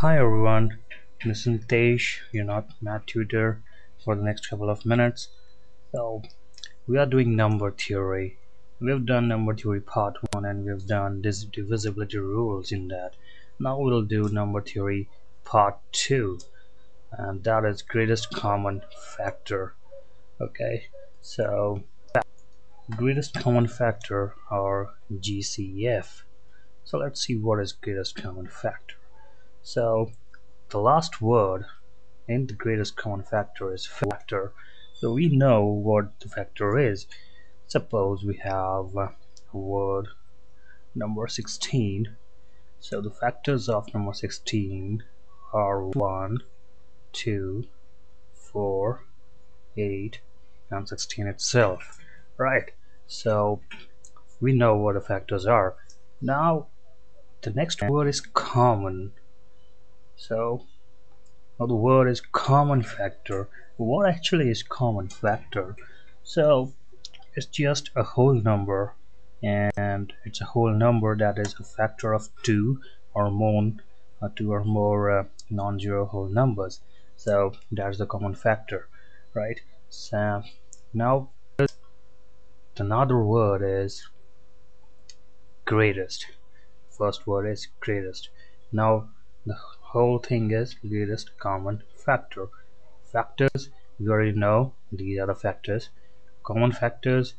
Hi everyone, this is Nitesh, your math tutor for the next couple of minutes. So we are doing number theory. We've done number theory part 1 and we've done this divisibility rules in that. Now we'll do number theory part 2, and that is greatest common factor. Okay, so greatest common factor or GCF. So let's see what is greatest common factor. So the last word and the greatest common factor is factor. So we know what the factor is. Suppose we have a word number 16. So the factors of number 16 are 1, 2, 4, 8, and 16 itself. Right. So we know what the factors are. Now the next word is common. So now the word is common factor. What actually is common factor? So it's just a whole number, and it's a whole number that is a factor of two or more non-zero whole numbers. So that's the common factor, right? So now another word is greatest. First word is greatest. Now the whole thing is greatest common factor. Factors, we already know these are the factors. Common factors,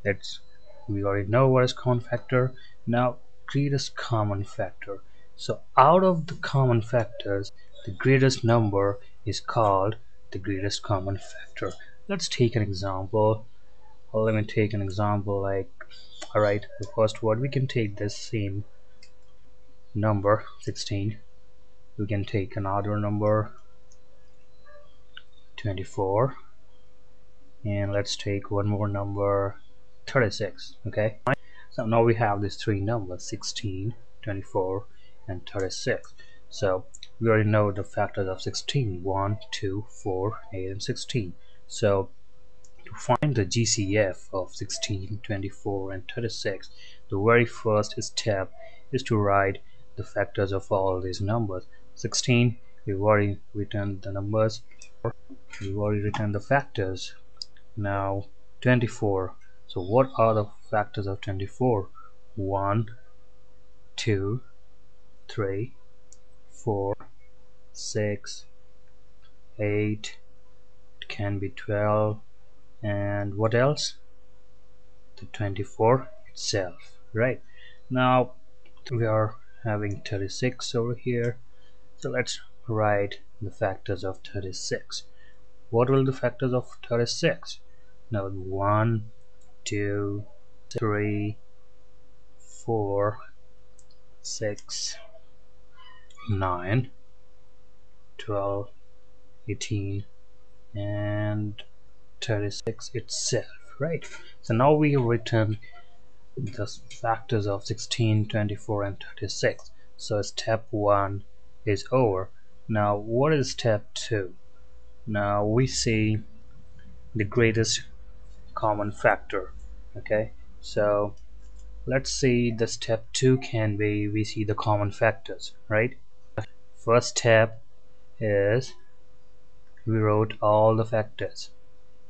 it's we already know what is common factor. Now greatest common factor. So out of the common factors, the greatest number is called the greatest common factor. Let's take an example. Well, let me take an example like, alright, the first word, we can take this same number 16. We can take another number 24, and let's take one more number 36. Okay, so now we have these three numbers 16, 24, and 36. So we already know the factors of 16: 1, 2, 4, 8, and 16. So to find the GCF of 16, 24, and 36, the very first step is to write the factors of all these numbers. 16, we've already written the numbers, we've already written the factors. Now 24, so what are the factors of 24? 1, 2, 3, 4, 6, 8, it can be 12, and what else? The 24 itself, right? Now we are having 36 over here, so let's write the factors of 36. What will the factors of 36? Now 1, 2, 3, 4, 6, 9, 12, 18, and 36 itself, right? So now we have written the factors of 16, 24, and 36. So step 1 is over. Now what is step 2? Now we see the greatest common factor. Okay, so let's see, the step 2 can be, we see the common factors, right? First step is we wrote all the factors.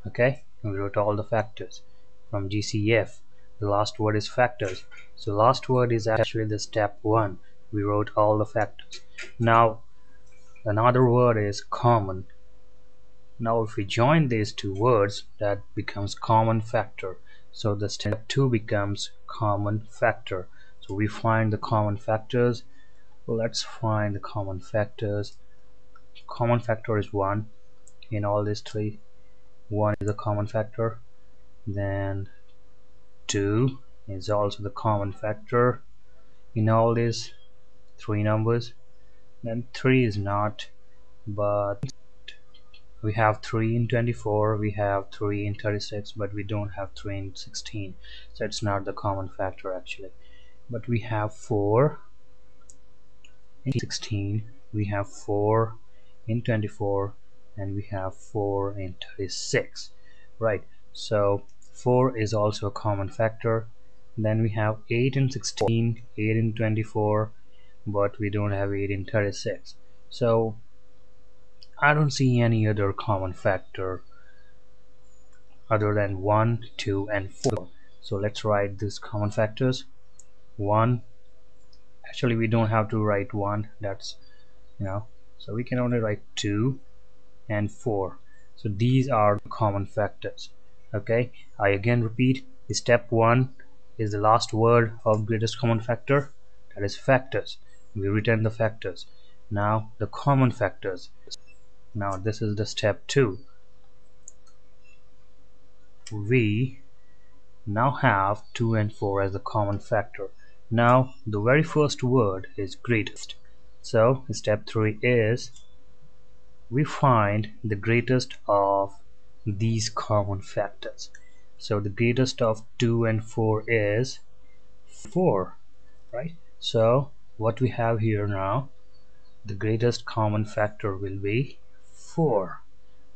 Okay, we wrote all the factors from GCF. The last word is factors, so last word is actually the step 1. We wrote all the factors. Now another word is common. Now if we join these two words, that becomes common factor. So the step 2 becomes common factor. So we find the common factors. Let's find the common factors. Common factor is 1 in all these three. 1 is the common factor. Then 2 is also the common factor in all these three numbers. Then 3 is not, but we have 3 in 24, we have 3 in 36, but we don't have 3 in 16, so it's not the common factor actually. But we have 4 in 16, we have 4 in 24, and we have 4 in 36, right? So 4 is also a common factor. Then we have 8 in 16, 8 in 24, but we don't have 8 in 36. So I don't see any other common factor other than 1, 2 and 4. So let's write these common factors. 1, actually we don't have to write 1, that's so we can only write 2 and 4. So these are the common factors. Okay, I again repeat, step 1 is the last word of greatest common factor, that is factors. We return the factors. Now the common factors. Now this is the step 2. We now have 2 and 4 as the common factor. Now the very first word is greatest. So step 3 is we find the greatest of these common factors. So the greatest of 2 and 4 is 4, right? So what we have here now, the greatest common factor will be 4.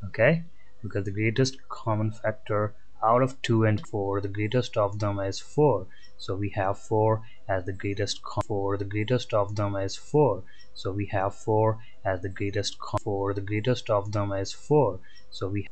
Okay, because the greatest common factor out of 2 and 4, the greatest of them is 4, so we have 4 as the greatest. The greatest of them is 4, so we have 4 as the greatest. The greatest of them is 4, so we